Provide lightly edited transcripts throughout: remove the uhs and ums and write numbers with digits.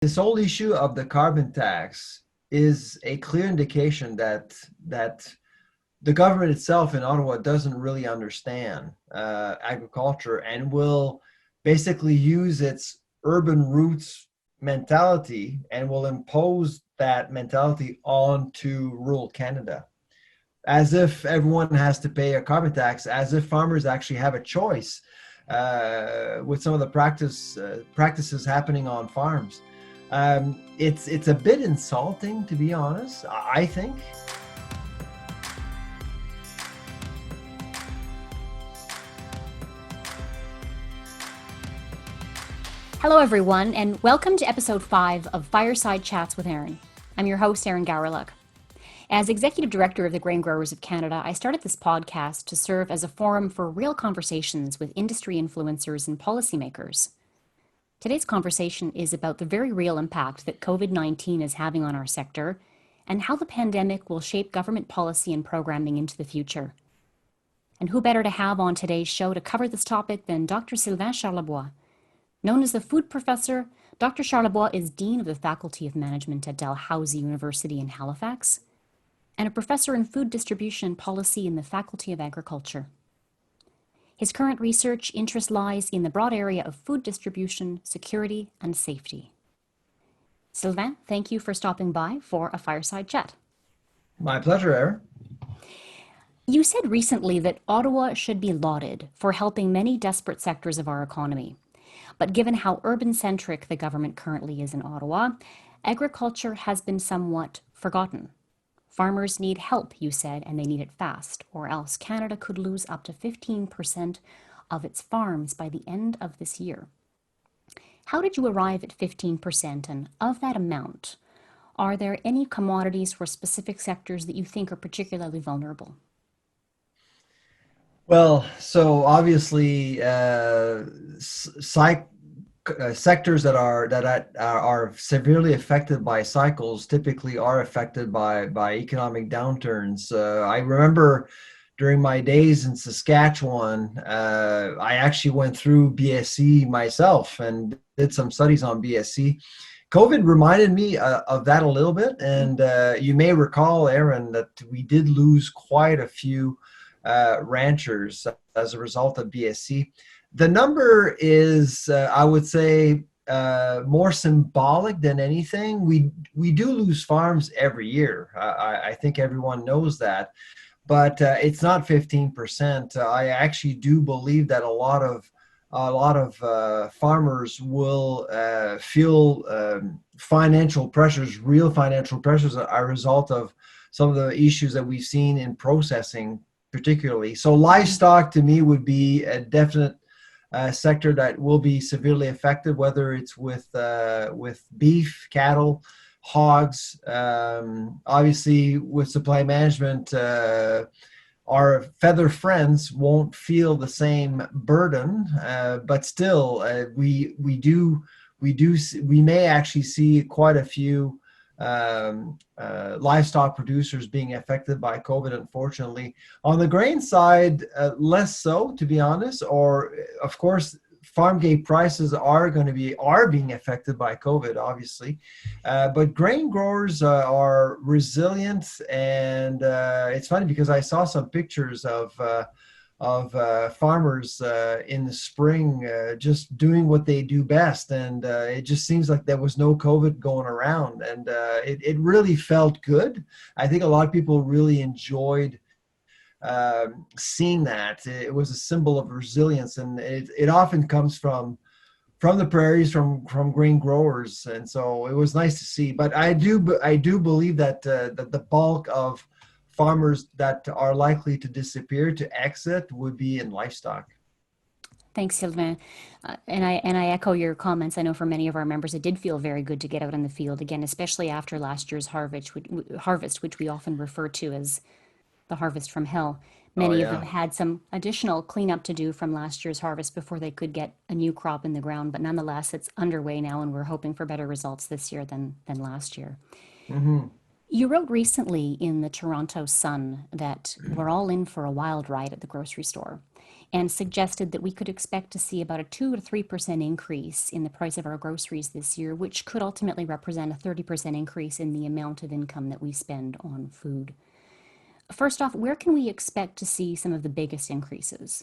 This whole issue of the carbon tax is a clear indication that the government itself in Ottawa doesn't really understand agriculture and will basically use its urban roots mentality and will impose that mentality onto rural Canada, as if everyone has to pay a carbon tax, as if farmers actually have a choice with some of the practices happening on farms. It's a bit insulting, to be honest, I think. Hello, everyone, and welcome to episode 5 of Fireside Chats with Erin. I'm your host, Erin Gowerluck. As Executive Director of the Grain Growers of Canada, I started this podcast to serve as a forum for real conversations with industry influencers and policymakers. Today's conversation is about the very real impact that COVID-19 is having on our sector and how the pandemic will shape government policy and programming into the future. And who better to have on today's show to cover this topic than Dr. Sylvain Charlebois. Known as the food professor, Dr. Charlebois is Dean of the Faculty of Management at Dalhousie University in Halifax and a professor in food distribution policy in the Faculty of Agriculture. His current research interest lies in the broad area of food distribution, security, and safety. Sylvain, thank you for stopping by for a fireside chat. My pleasure, Erin. You said recently that Ottawa should be lauded for helping many desperate sectors of our economy. But given how urban-centric the government currently is in Ottawa, agriculture has been somewhat forgotten. Farmers need help, you said, and they need it fast, or else Canada could lose up to 15% of its farms by the end of this year. How did you arrive at 15%, and of that amount, are there any commodities or specific sectors that you think are particularly vulnerable? Well, so obviously, sectors that are severely affected by cycles typically are affected by economic downturns. I remember during my days in Saskatchewan, I actually went through BSc myself and did some studies on BSc. COVID reminded me of that a little bit, and you may recall, Erin, that we did lose quite a few ranchers as a result of BSc. The number is, I would say, more symbolic than anything. We do lose farms every year. I think everyone knows that, but it's not 15%. I actually do believe that a lot of farmers will feel financial pressures, real financial pressures, as a result of some of the issues that we've seen in processing, particularly. So livestock to me would be a definite sector that will be severely affected, whether it's with beef, cattle, hogs. Obviously, with supply management, our feather friends won't feel the same burden, but still, we may actually see quite a few livestock producers being affected by COVID, unfortunately. On the grain side, less so, to be honest, or of course, farm gate prices are being affected by COVID, obviously. But grain growers are resilient, and it's funny because I saw some pictures of farmers in the spring just doing what they do best, and it just seems like there was no COVID going around, and it really felt good. I think a lot of people really enjoyed seeing that. It was a symbol of resilience, and it often comes from the prairies, from grain growers, and so it was nice to see. But I do believe that that the bulk of farmers that are likely to disappear, to exit, would be in livestock. Thanks, Sylvain. And I echo your comments. I know for many of our members, it did feel very good to get out in the field again, especially after last year's harvest, which we often refer to as the harvest from hell. Many of them had some additional cleanup to do from last year's harvest before they could get a new crop in the ground. But nonetheless, it's underway now, and we're hoping for better results this year than last year. Mm-hmm. You wrote recently in the Toronto Sun that we're all in for a wild ride at the grocery store. and suggested that we could expect to see about a 2 to 3% increase in the price of our groceries this year, which could ultimately represent a 30% increase in the amount of income that we spend on food. First off, where can we expect to see some of the biggest increases?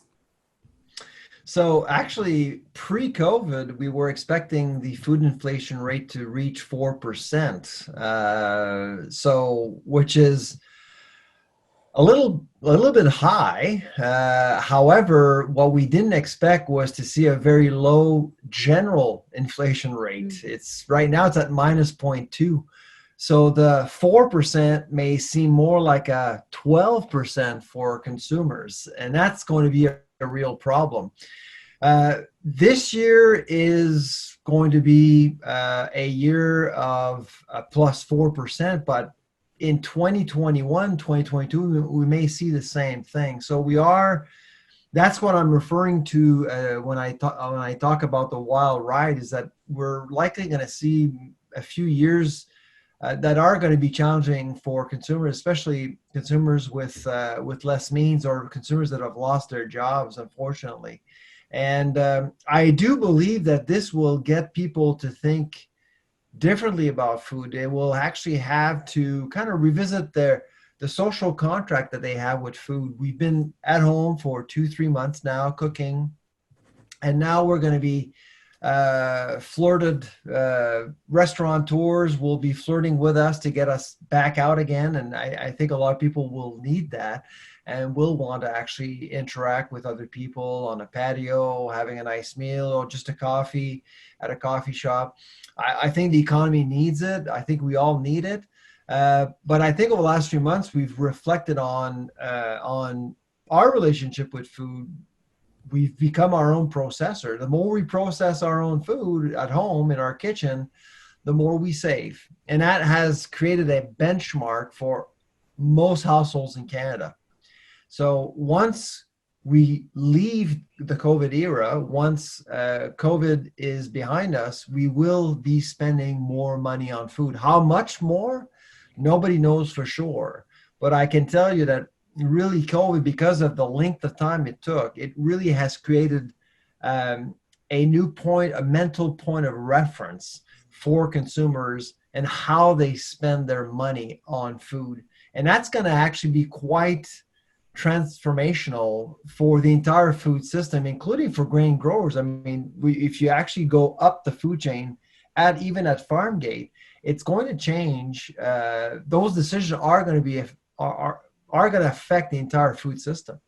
So actually, pre-COVID, we were expecting the food inflation rate to reach 4%. So which is a little bit high. However, what we didn't expect was to see a very low general inflation rate. It's right now it's at minus 0.2. So the 4% may seem more like a 12% for consumers, and that's going to be a real problem. This year is going to be a year of plus 4%, but in 2021, 2022, we may see the same thing. So that's what I'm referring to when I talk about the wild ride, is that we're likely going to see a few years that are going to be challenging for consumers, especially consumers with less means, or consumers that have lost their jobs, unfortunately. And I do believe that this will get people to think differently about food. They will actually have to kind of revisit the social contract that they have with food. We've been at home for 2-3 months now cooking, and now we're going to be flirted. Restaurateurs will be flirting with us to get us back out again, and I think a lot of people will need that and will want to actually interact with other people on a patio, having a nice meal, or just a coffee at a coffee shop. I think the economy needs it. I think we all need it. But I think over the last few months, we've reflected on our relationship with food. We've become our own processor. The more we process our own food at home in our kitchen, the more we save. And that has created a benchmark for most households in Canada. So once we leave the COVID era, once COVID is behind us, we will be spending more money on food. How much more? Nobody knows for sure. But I can tell you that really COVID, because of the length of time it took, it really has created a new point, a mental point of reference for consumers and how they spend their money on food. And that's going to actually be quite transformational for the entire food system, including for grain growers. I mean, if you actually go up the food chain, even at farm gate, it's going to change. Those decisions are going to be are going to affect the entire food system.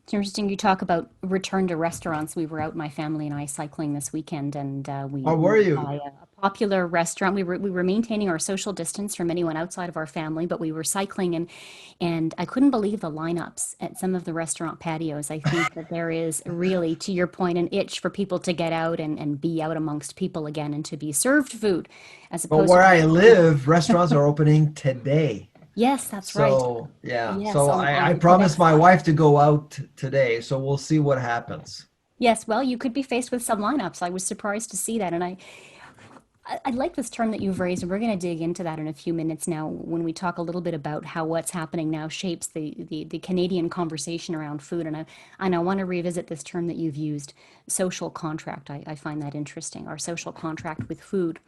It's interesting you talk about return to restaurants. We were out, my family and I, cycling this weekend, and How we were went you? by a popular restaurant. We were maintaining our social distance from anyone outside of our family, but we were cycling, and I couldn't believe the lineups at some of the restaurant patios. I think that there is really, to your point, an itch for people to get out and be out amongst people again and to be served food as But opposed to where I just sitting. live, restaurants are opening today. Yes, that's right. So yeah, Yes, so on I the Quebec promised my side. wife to go out today. So we'll see what happens. Yes, well, you could be faced with some lineups. I was surprised to see that, and I like this term that you've raised, and we're going to dig into that in a few minutes now when we talk a little bit about how what's happening now shapes the Canadian conversation around food. And I want to revisit this term that you've used, social contract. I find that interesting, our social contract with food.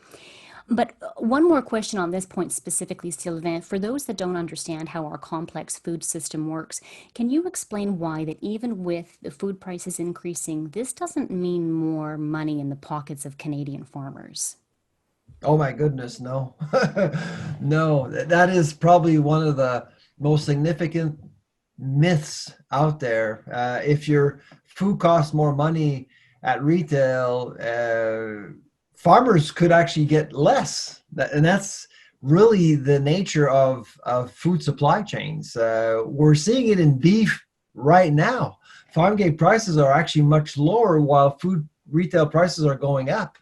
But one more question on this point specifically, Sylvain. For those that don't understand how our complex food system works, can you explain why that even with the food prices increasing, this doesn't mean more money in the pockets of Canadian farmers? Oh my goodness, no. No, that is probably one of the most significant myths out there. If your food costs more money at retail, farmers could actually get less. And that's really the nature of food supply chains. We're seeing it in beef right now. Farm gate prices are actually much lower while food retail prices are going up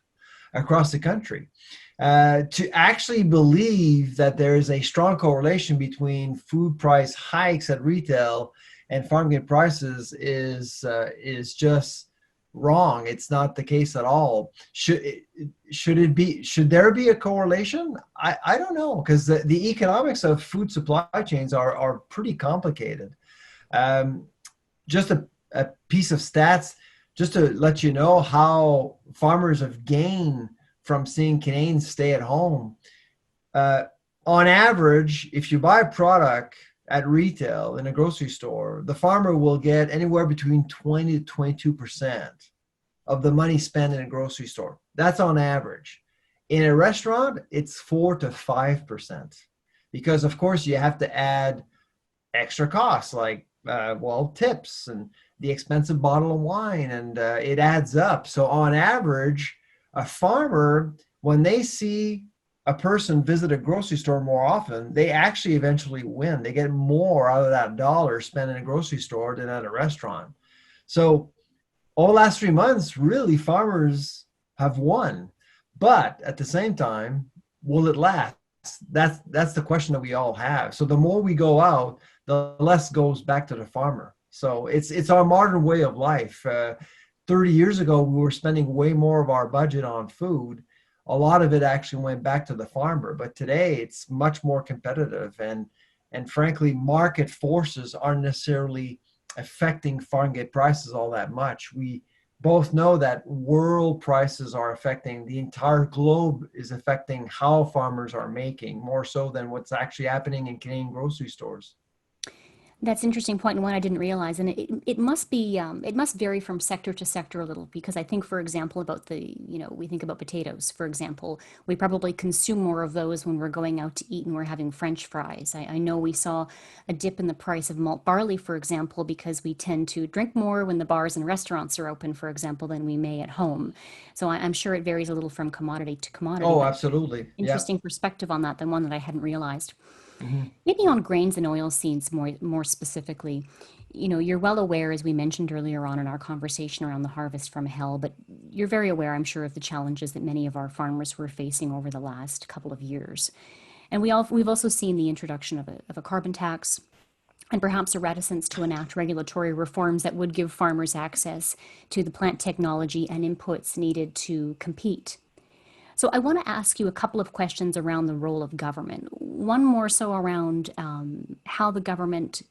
across the country. To actually believe that there is a strong correlation between food price hikes at retail and farm gate prices is just wrong. It's not the case at all. Should there be a correlation? I don't know, because the economics of food supply chains are pretty complicated. Um, just a piece of stats, just to let you know how farmers have gained from seeing Canadians stay at home. Uh, on average, if you buy a product at retail in a grocery store, the farmer will get anywhere between 20 to 22% of the money spent in a grocery store. That's on average. In a restaurant, it's 4 to 5%, because of course you have to add extra costs like tips and the expensive bottle of wine, and it adds up. So on average, a farmer, when they see a person visit a grocery store more often, they actually eventually win. They get more out of that dollar spent in a grocery store than at a restaurant. So all the last 3 months, really, farmers have won. But at the same time, will it last? That's the question that we all have. So the more we go out, the less goes back to the farmer. So it's our modern way of life. 30 years ago, we were spending way more of our budget on food. A lot of it actually went back to the farmer. But today, it's much more competitive, and frankly, market forces aren't necessarily affecting farm gate prices all that much. We both know that world prices are affecting the entire globe, is affecting how farmers are making more so than what's actually happening in Canadian grocery stores. That's an interesting point, and one I didn't realize. And it must be, it must vary from sector to sector a little, because I think, for example, about we think about potatoes, for example, we probably consume more of those when we're going out to eat and we're having French fries. I know we saw a dip in the price of malt barley, for example, because we tend to drink more when the bars and restaurants are open, for example, than we may at home. So I'm sure it varies a little from commodity to commodity, Oh, but absolutely. Yeah. interesting perspective on that, than one that I hadn't realized. Mhm. Maybe on grains and oil seeds more specifically, you're well aware, as we mentioned earlier on in our conversation around the harvest from hell, but you're very aware, I'm sure, of the challenges that many of our farmers were facing over the last couple of years. And we've also seen the introduction of a carbon tax, and perhaps a reticence to enact regulatory reforms that would give farmers access to the plant technology and inputs needed to compete. So I want to ask you a couple of questions around the role of government. One more so around how the government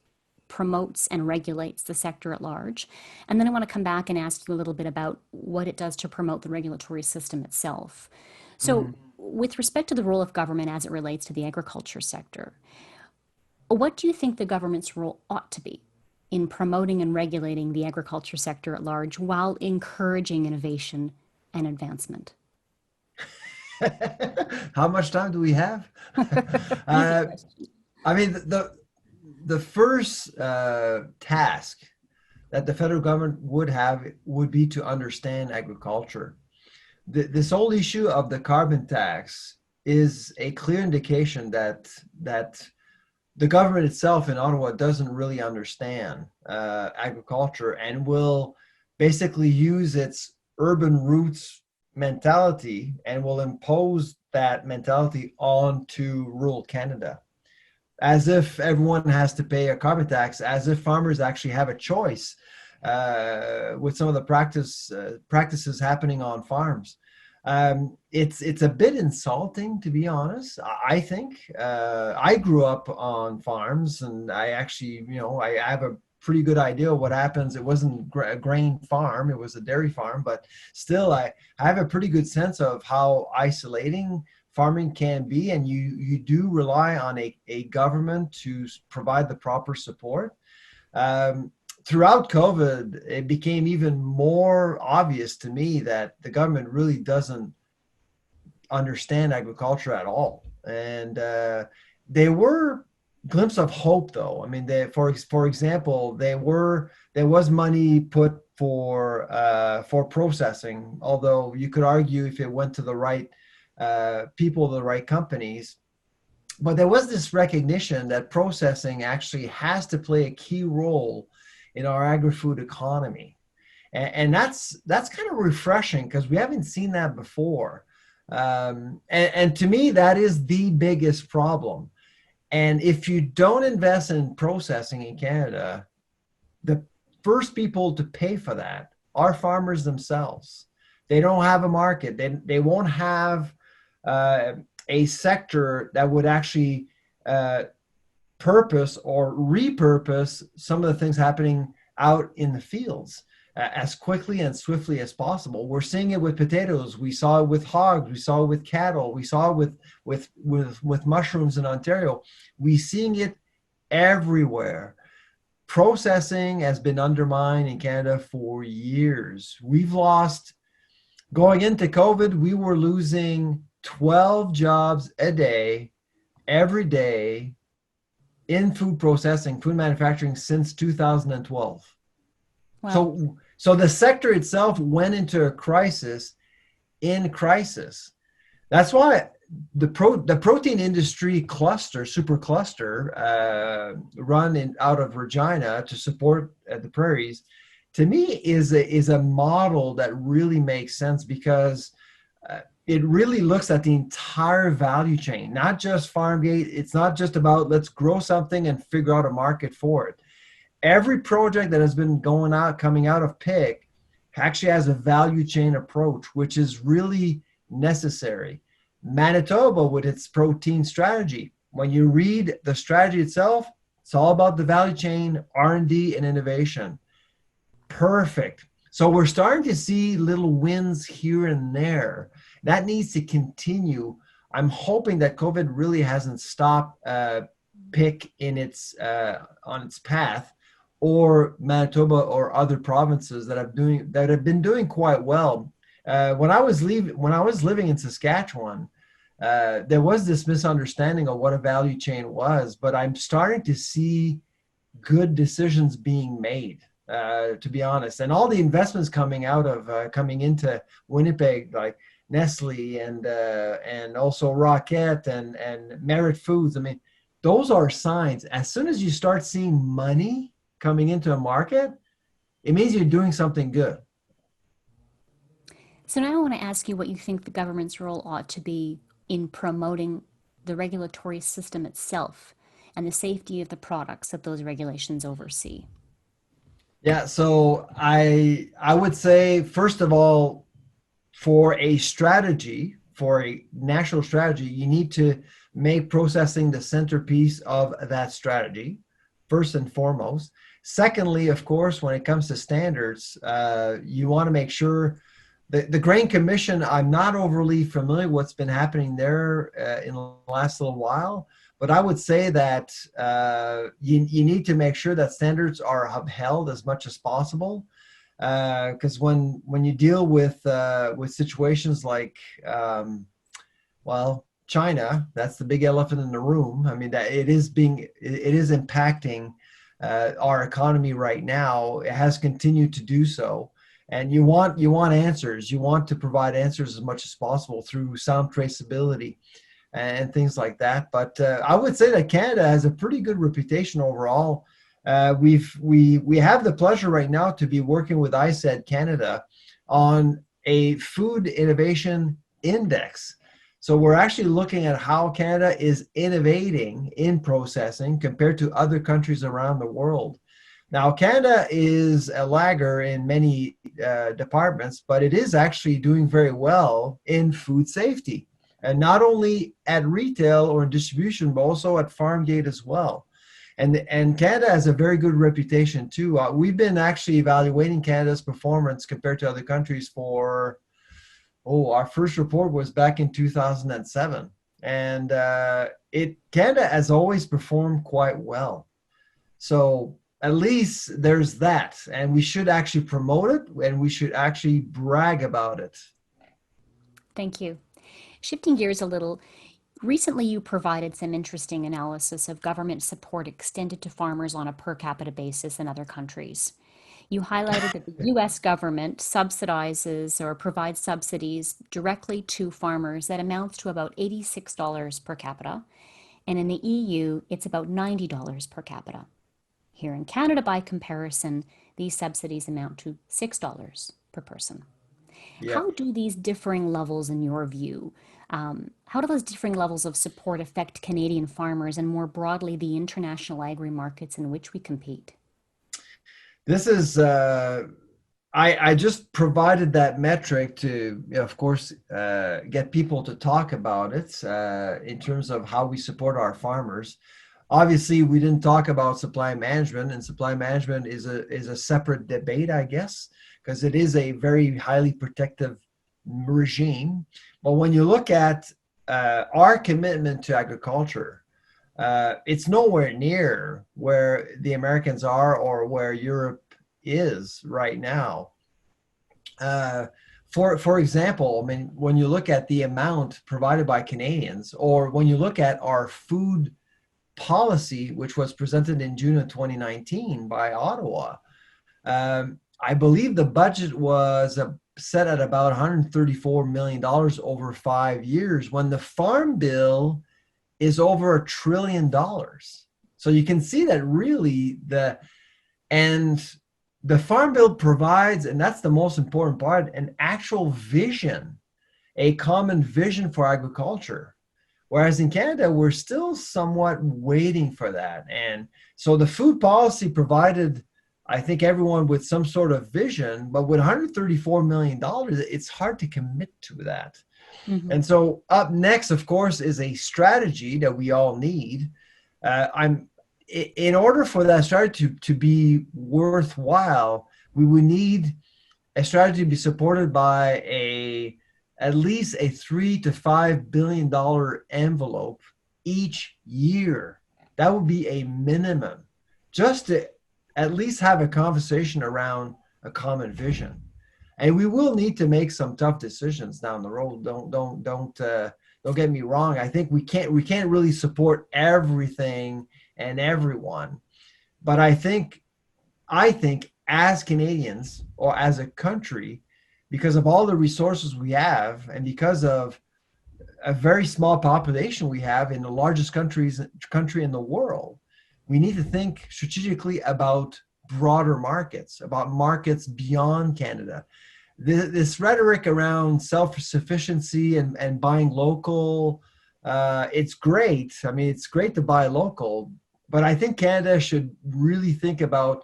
promotes and regulates the sector at large. And then I want to come back and ask you a little bit about what it does to promote the regulatory system itself. So, Mhm. with respect to the role of government as it relates to the agriculture sector, what do you think the government's role ought to be in promoting and regulating the agriculture sector at large while encouraging innovation and advancement? How much time do we have? Easy uh, question. I mean, the first task that the federal government would have would be to understand agriculture. This whole issue of the carbon tax is a clear indication that the government itself in Ottawa doesn't really understand agriculture, and will basically use its urban roots mentality and will impose that mentality onto rural Canada, as if everyone has to pay a carbon tax, as if farmers actually have a choice with some of the practices happening on farms. It's a bit insulting, to be honest. I think I grew up on farms, and I actually, I have a pretty good idea of what happens. It wasn't a grain farm; it was a dairy farm, but still, I have a pretty good sense of how isolating farming can be, and you do rely on a government to provide the proper support. Um, Throughout COVID, it became even more obvious to me that the government really doesn't understand agriculture at all. And there were glimpses of hope, though. I mean, for example, there was money put for processing, although you could argue if it went to the right people, the right companies. But there was this recognition that processing actually has to play a key role in our agri-food economy, and that's kind of refreshing because we haven't seen that before. And to me, that is the biggest problem. And if you don't invest in processing in Canada, the first people to pay for that are farmers themselves. They don't have a market. They won't have uh, a sector that would actually uh, purpose or repurpose some of the things happening out in the fields as quickly and swiftly as possible. We're seeing it with potatoes. We saw it with hogs. We saw it with cattle. We saw it with mushrooms in Ontario. We're seeing it everywhere. Processing has been undermined in Canada for years. We've lost, going into COVID, we were losing 12 jobs a day, every day in food processing, food manufacturing since 2012. Wow. So the sector itself went into a crisis in crisis. That's why the protein industry cluster, super cluster, out of Regina to support the prairies, to me is a model that really makes sense because it really looks at the entire value chain, not just farm gate. It's not just about let's grow something and figure out a market for it. Every project that has been coming out of PIC actually has a value chain approach, which is really necessary. Manitoba, with its protein strategy, when you read the strategy itself, it's all about the value chain, R&D, and innovation. Perfect. So we're starting to see little wins here and there. That needs to continue. I'm hoping that COVID really hasn't stopped PIC in on its path, or Manitoba or other provinces that have been doing quite well. When I was living in Saskatchewan, there was this misunderstanding of what a value chain was, but I'm starting to see good decisions being made, to be honest. And all the investments coming into Winnipeg, like Nestle and also Rocket and Merit Foods. I mean, those are signs. As soon as you start seeing money coming into a market, it means you're doing something good. So now I want to ask you what you think the government's role ought to be in promoting the regulatory system itself and the safety of the products that those regulations oversee. Yeah, so I would say, first of all, for a national strategy, you need to make processing the centerpiece of that strategy, first and foremost. Secondly, of course, when it comes to standards, you want to make sure the Grain Commission, I'm not overly familiar with what's been happening there in the last little while, but I would say that you need to make sure that standards are upheld as much as possible. Because when you deal with situations like China, that's the big elephant in the room. I mean, that it is impacting our economy right now. It has continued to do so, and you want answers. You want to provide answers as much as possible through sound traceability and things like that. But I would say that Canada has a pretty good reputation overall. We have the pleasure right now to be working with ISED Canada on a food innovation index. So we're actually looking at how Canada is innovating in processing compared to other countries around the world. Now, Canada is a lagger in many departments, but it is actually doing very well in food safety, and not only at retail or in distribution, but also at farm gate as well. And Canada has a very good reputation too. We've been actually evaluating Canada's performance compared to other countries for, our first report was back in 2007. And Canada has always performed quite well. So at least there's that. And we should actually promote it, and we should actually brag about it. Thank you. Shifting gears a little, recently you provided some interesting analysis of government support extended to farmers on a per capita basis in other countries. You highlighted that the US government subsidizes or provides subsidies directly to farmers that amounts to about $86 per capita, and in the EU, it's about $90 per capita. Here in Canada, by comparison, these subsidies amount to $6 per person. Yep. How do these differing levels, in your view, how do those differing levels of support affect Canadian farmers and more broadly the international agri markets in which we compete? This is, I just provided that metric to, of course, get people to talk about it in terms of how we support our farmers. Obviously, we didn't talk about supply management, and supply management is a separate debate, I guess, because it is a very highly protective regime. But when you look at our commitment to agriculture, it's nowhere near where the Americans are or where Europe is right now. Uh, for example, I mean, when you look at the amount provided by Canadians, or when you look at our food policy, which was presented in June of 2019 by Ottawa, I believe the budget was set at about $134 million over 5 years, when the Farm Bill is over $1 trillion. So you can see that really and the Farm Bill provides, and that's the most important part, an actual vision, a common vision for agriculture. Whereas in Canada, we're still somewhat waiting for that. And so the food policy provided, I think, everyone with some sort of vision, but with $134 million, it's hard to commit to that. Hmm. And so up next, of course, is a strategy that we all need. I'm In order for that strategy to be worthwhile, we would need a strategy to be supported by a at least a $3 to $5 billion envelope each year. That would be a minimum, just to at least have a conversation around a common vision. And we will need to make some tough decisions down the road. Don't get me wrong. I think we can't really support everything and everyone, but I think as Canadians or as a country, because of all the resources we have and because of a very small population we have in the largest country in the world, we need to think strategically about broader markets, about markets beyond Canada. This rhetoric around self-sufficiency and buying local, it's great. I mean, it's great to buy local, but I think Canada should really think about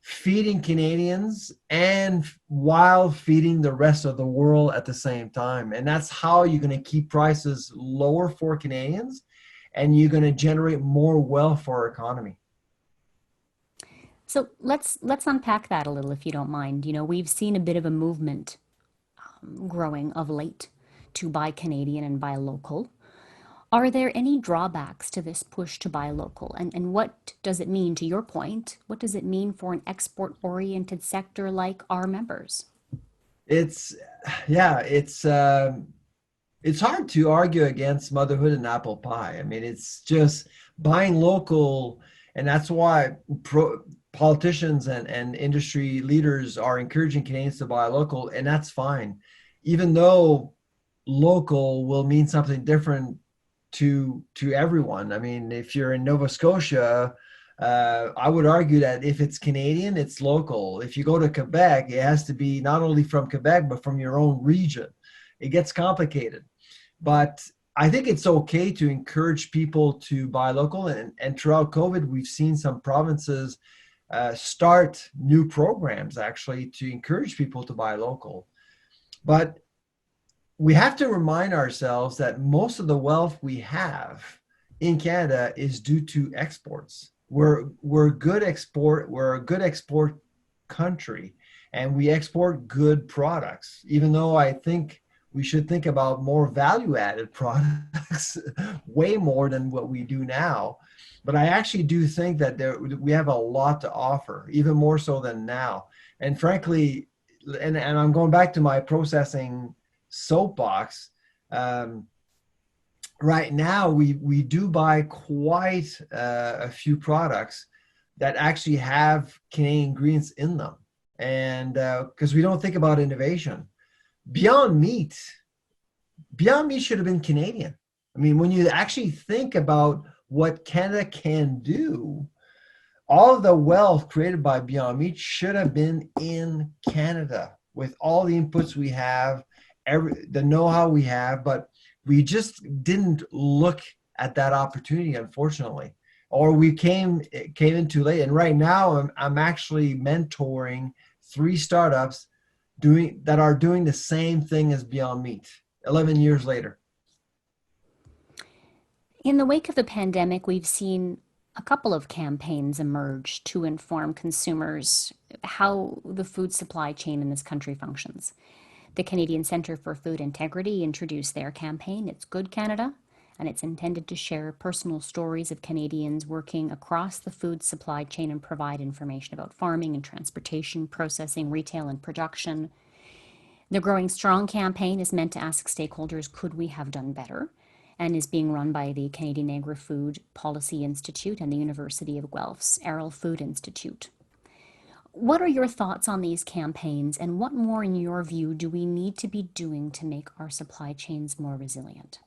feeding Canadians and while feeding the rest of the world at the same time. And that's how you're going to keep prices lower for Canadians, and you're going to generate more wealth for our economy. So let's unpack that a little, if you don't mind. We've seen a bit of a movement growing of late to buy Canadian and buy local. Are there any drawbacks to this push to buy local? And what does it mean, to your point, what does it mean for an export-oriented sector like our members? It's yeah, it's hard to argue against motherhood and apple pie. I mean, it's just buying local, and that's why politicians and industry leaders are encouraging Canadians to buy local, and that's fine, even though local will mean something different to everyone. I mean, if you're in Nova Scotia, I would argue that if it's Canadian, it's local. If you go to Quebec, it has to be not only from Quebec but from your own region. It gets complicated, but I think it's okay to encourage people to buy local. And throughout COVID, we've seen some provinces start new programs actually to encourage people to buy local. But we have to remind ourselves that most of the wealth we have in Canada is due to exports. We're a good export country, and we export good products. Even though I think we should think about more value added products way more than what we do now. But I actually do think that we have a lot to offer, even more so than now. And frankly, and I'm going back to my processing soapbox. Um, right now, we do buy quite a few products that actually have Canadian ingredients in them, and because we don't think about innovation. Beyond Meat, Beyond Meat should have been Canadian. I mean, when you actually think about what Canada can do, all of the wealth created by Beyond Meat should have been in Canada with all the inputs we have, the know-how we have, but we just didn't look at that opportunity, unfortunately, or we came in too late. And right now, I'm actually mentoring 3 startups doing the same thing as Beyond Meat 11 years later. In the wake of the pandemic, we've seen A couple of campaigns emerged to inform consumers how the food supply chain in this country functions. The Canadian Centre for Food Integrity introduced their campaign, It's Good Canada, and it's intended to share personal stories of Canadians working across the food supply chain and provide information about farming and transportation, processing, retail, and production. The Growing Strong campaign is meant to ask stakeholders, could we have done better? And is being run by the Canadian Agri-Food Policy Institute and the University of Guelph's Arrell Food Institute. What are your thoughts on these campaigns, and what more, in your view, do we need to be doing to make our supply chains more resilient?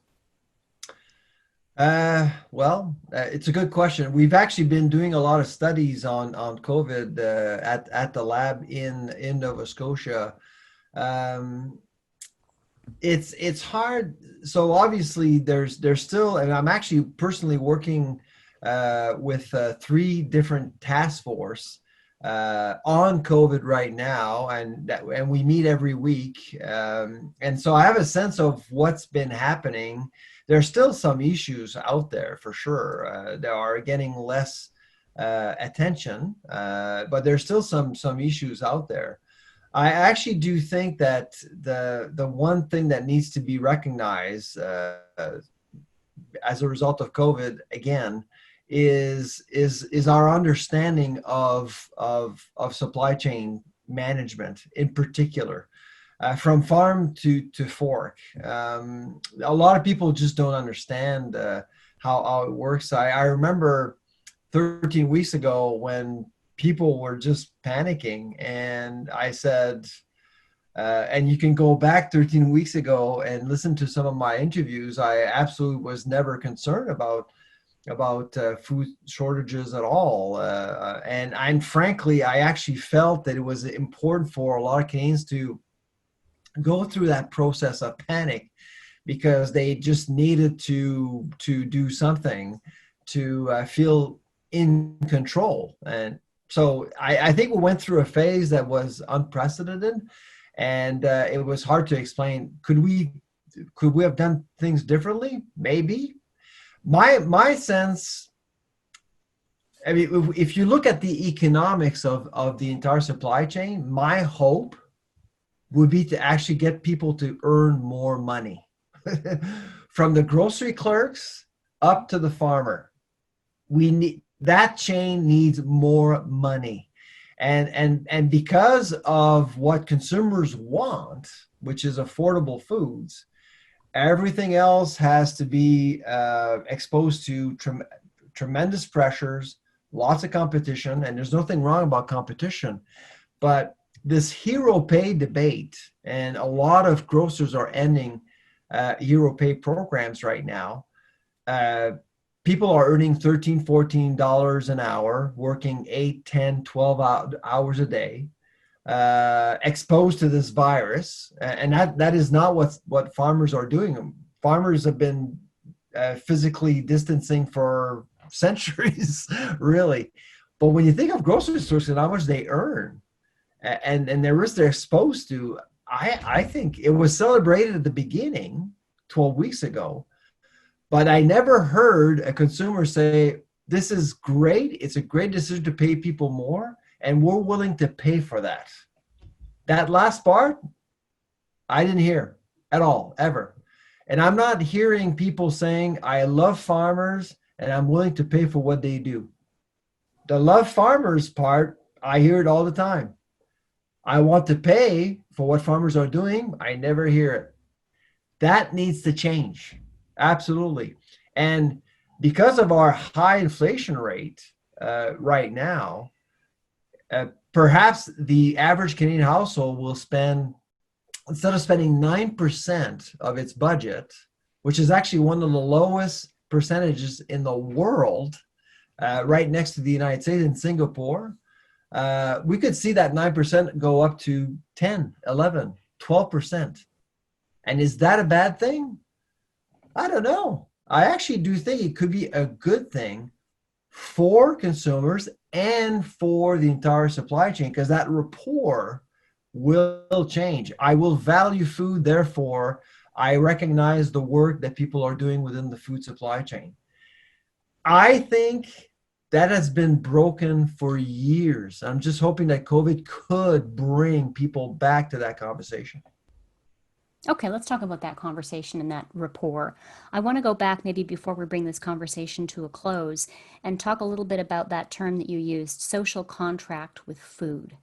It's a good question. We've actually been doing a lot of studies on COVID at the lab in Nova Scotia. Um, it's hard. So obviously there's still, and I'm actually personally working with three different task force on COVID right now, and we meet every week, and so I have a sense of what's been happening. There's still some issues out there for sure. They are getting less attention, but there's still some issues out there. I actually do think that the one thing that needs to be recognized as a result of COVID again is our understanding of supply chain management in particular, from farm to fork. A lot of people just don't understand how it works. I remember 13 weeks ago when people were just panicking, and I said, and you can go back 13 weeks ago and listen to some of my interviews. I absolutely was never concerned about food shortages at all, and frankly, I actually felt that it was important for a lot of Canadians to go through that process of panic because they just needed to do something to feel in control. And so I think we went through a phase that was unprecedented, and it was hard to explain. Could we have done things differently? Maybe. My sense, I mean, if you look at the economics of the entire supply chain, my hope would be to actually get people to earn more money from the grocery clerks up to the farmer. We need that chain needs more money, and because of what consumers want, which is affordable foods, everything else has to be exposed to tremendous pressures, lots of competition, and there's nothing wrong about competition, but this hero pay debate, and a lot of grocers are ending hero pay programs right now. People are earning $13, $14 an hour, working 8, 10, 12 hours a day, exposed to this virus. And that is not what farmers are doing. Farmers have been physically distancing for centuries, really. But when you think of grocery stores and how much they earn, and the risk they're exposed to, I think it was celebrated at the beginning 12 weeks ago, but I never heard a consumer say, this is great, it's a great decision to pay people more, and we're willing to pay for that. That last part, I didn't hear at all, ever. And I'm not hearing people saying, I love farmers and I'm willing to pay for what they do. The love farmers part, I hear it all the time. I want to pay for what farmers are doing. I never hear it. That needs to change. Absolutely. And because of our high inflation rate right now, perhaps the average Canadian household will spend, instead of spending 9% of its budget, which is actually one of the lowest percentages in the world, right next to the United States and Singapore, we could see that 9% go up to 10, 11, 12%. And is that a bad thing? I don't know. I actually do think it could be a good thing for consumers and for the entire supply chain, because that rapport will change. I will value food, therefore I recognize the work that people are doing within the food supply chain. I think that has been broken for years. I'm just hoping that COVID could bring people back to that conversation. Okay, let's talk about that conversation and that rapport. I want to go back maybe before we bring this conversation to a close and talk a little bit about that term that you used, social contract with food.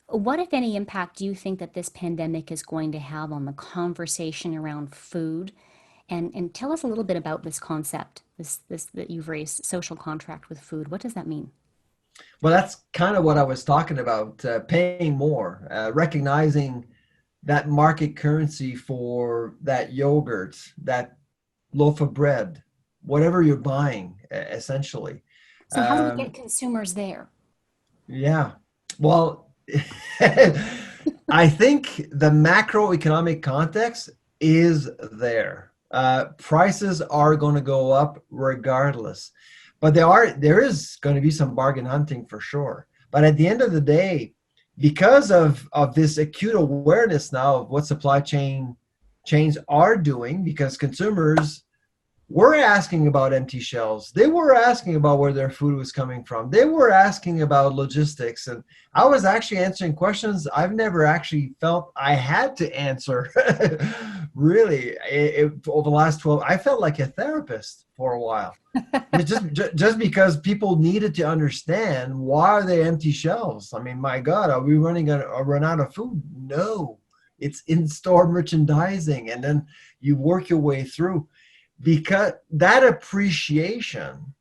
What, if any, impact do you think that this pandemic is going to have on the conversation around food? And tell us a little bit about this concept, this that you've raised, social contract with food. What does that mean? Well, that's kind of what I was talking about, paying more, recognizing that market currency for that yogurt, that loaf of bread, whatever you're buying, essentially. So how do we get Um, consumers there? yeah. Well, I think the macroeconomic context is there. Prices are going to go up regardless, but there is going to be some bargain hunting for sure. But at the end of the day, because of this acute awareness now of what supply chains are doing, because consumers were asking about empty shelves. They were asking about where their food was coming from. They were asking about logistics. And I was actually answering questions I've never actually felt I had to answer. Really, over the last 12, I felt like a therapist for a while. Just because people needed to understand, why are they empty shelves? I mean, my God, are we run out of food? No, it's in-store merchandising. And then you work your way through, because that appreciation,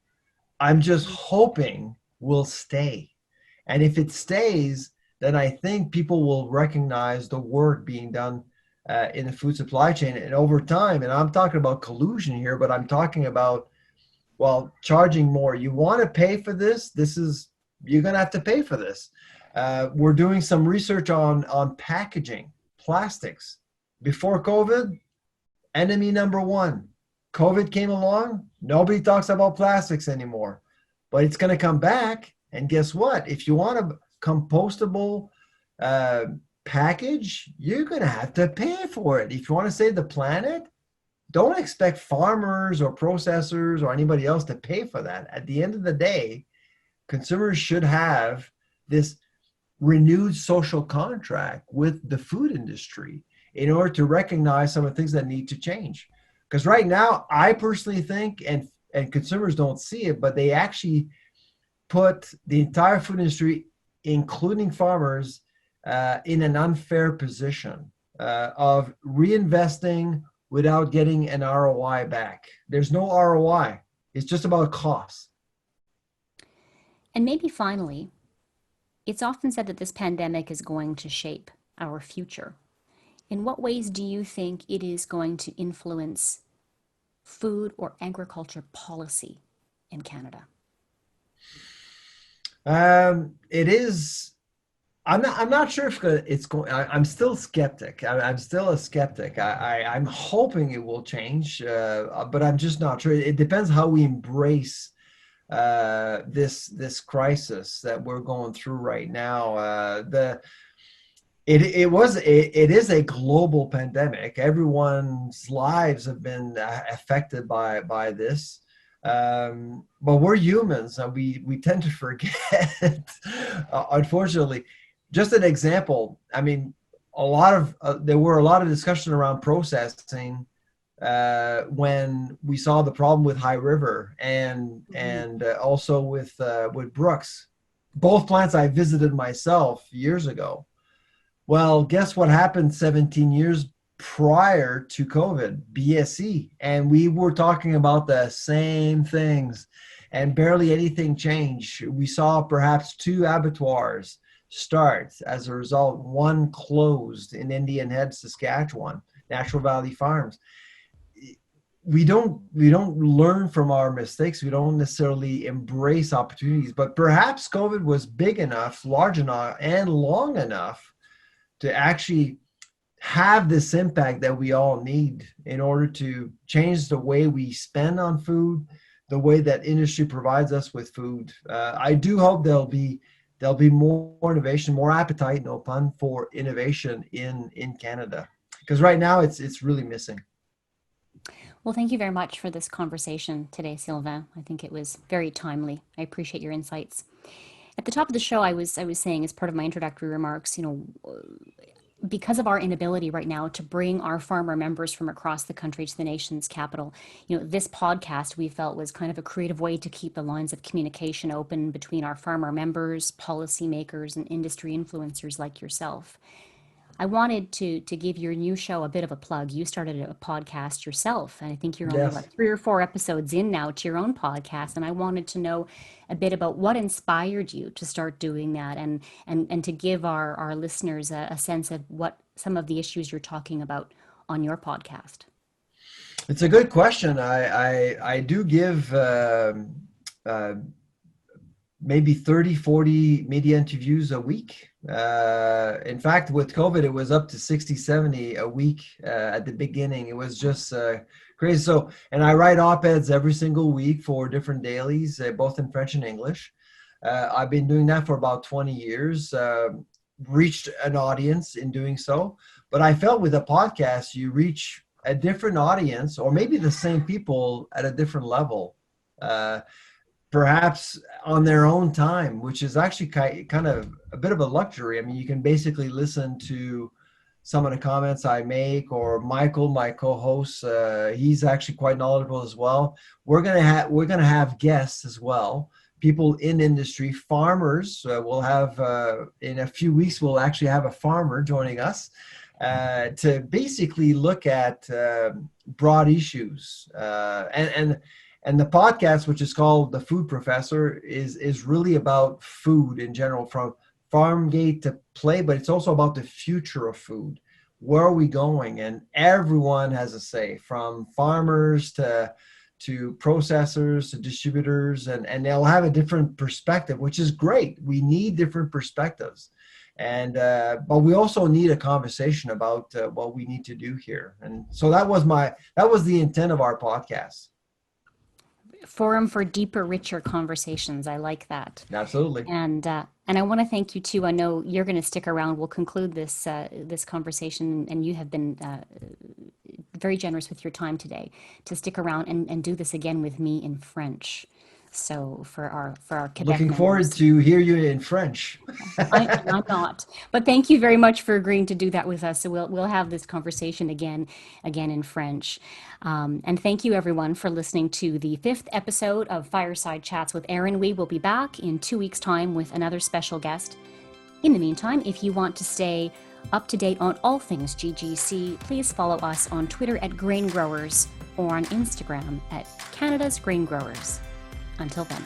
I'm just hoping, will stay. And if it stays, then I think people will recognize the work being done in the food supply chain. And over time, and I'm talking about collusion here, but I'm talking about, well, charging more. You want to pay for this? You're going to have to pay for this. We're doing some research on packaging, plastics. Before COVID, enemy number one. COVID came along, nobody talks about plastics anymore, but it's going to come back. And guess what? If you want a compostable package, you're going to have to pay for it. If you want to save the planet, don't expect farmers or processors or anybody else to pay for that. At the end of the day, consumers should have this renewed social contract with the food industry in order to recognize some of the things that need to change. Because right now, I personally think, and consumers don't see it, but they actually put the entire food industry, including farmers, in an unfair position of reinvesting without getting an ROI back. There's no ROI. It's just about costs. And maybe finally, it's often said that this pandemic is going to shape our future. In what ways do you think it is going to influence food or agriculture policy in Canada? It is. I'm not sure if it's going. I'm still skeptic. I'm still a skeptic. I'm hoping it will change, but I'm just not sure. It depends how we embrace this crisis that we're going through right now. It is a global pandemic. Everyone's lives have been affected by this. But we're humans, and we tend to forget. Unfortunately, just an example. I mean, there were a lot of discussion around processing when we saw the problem with High River and also with Brooks, both plants I visited myself years ago. Well, guess what happened 17 years prior to COVID? BSE. And we were talking about the same things, and barely anything changed. We saw perhaps two abattoirs start as a result. One closed in Indian Head, Saskatchewan, Natural Valley Farms. We don't learn from our mistakes. We don't necessarily embrace opportunities, but perhaps COVID was big enough, large enough, and long enough to actually have this impact that we all need in order to change the way we spend on food, the way that industry provides us with food. I do hope there'll be more innovation, more appetite, no pun, for innovation in Canada, because right now it's really missing. Well, thank you very much for this conversation today, Sylvain. I think it was very timely. I appreciate your insights. At the top of the show, I was saying as part of my introductory remarks, because of our inability right now to bring our farmer members from across the country to the nation's capital, this podcast we felt was kind of a creative way to keep the lines of communication open between our farmer members, policymakers, and industry influencers like yourself. I wanted to give your new show a bit of a plug. You started a podcast yourself, and I think you're only Yes. what 3 or 4 episodes in now to your own podcast. And I wanted to know a bit about what inspired you to start doing that, and to give our listeners a sense of what some of the issues you're talking about on your podcast. It's a good question. I do give uh, maybe 30, 40 media interviews a week. In fact, with COVID, it was up to 60, 70 a week at the beginning. It was just crazy. So, and I write op-eds every single week for different dailies, both in French and English. I've been doing that for about 20 years, reached an audience in doing so. But I felt with a podcast, you reach a different audience, or maybe the same people at a different level. Perhaps on their own time, which is actually kind of a bit of a luxury. I mean, you can basically listen to some of the comments I make, or Michael, my co-host, he's actually quite knowledgeable as well. We're gonna have guests as well, people in industry, farmers. We'll have in a few weeks we'll actually have a farmer joining us to basically look at broad issues and the podcast, which is called The Food Professor, is really about food in general, from farm gate to play, but it's also about the future of food. Where are we going? And everyone has a say, from farmers to processors to distributors, and they'll have a different perspective, which is great. We need different perspectives. And but we also need a conversation about what we need to do here. And so that was the intent of our podcast. Forum for deeper, richer conversations. I like that. Absolutely. And I want to thank you too. I know you're going to stick around. We'll conclude this conversation, and you have been very generous with your time today to stick around and do this again with me in French. So for our Quebec Looking forward members. to hear you in French. I'm not, but thank you very much for agreeing to do that with us. So we'll have this conversation again in French. And thank you everyone for listening to the 5th episode of Fireside Chats with Erin. We will be back in 2 weeks' time with another special guest. In the meantime, if you want to stay up to date on all things GGC, please follow us on Twitter at Grain Growers, or on Instagram at Canada's Grain Growers. Until then.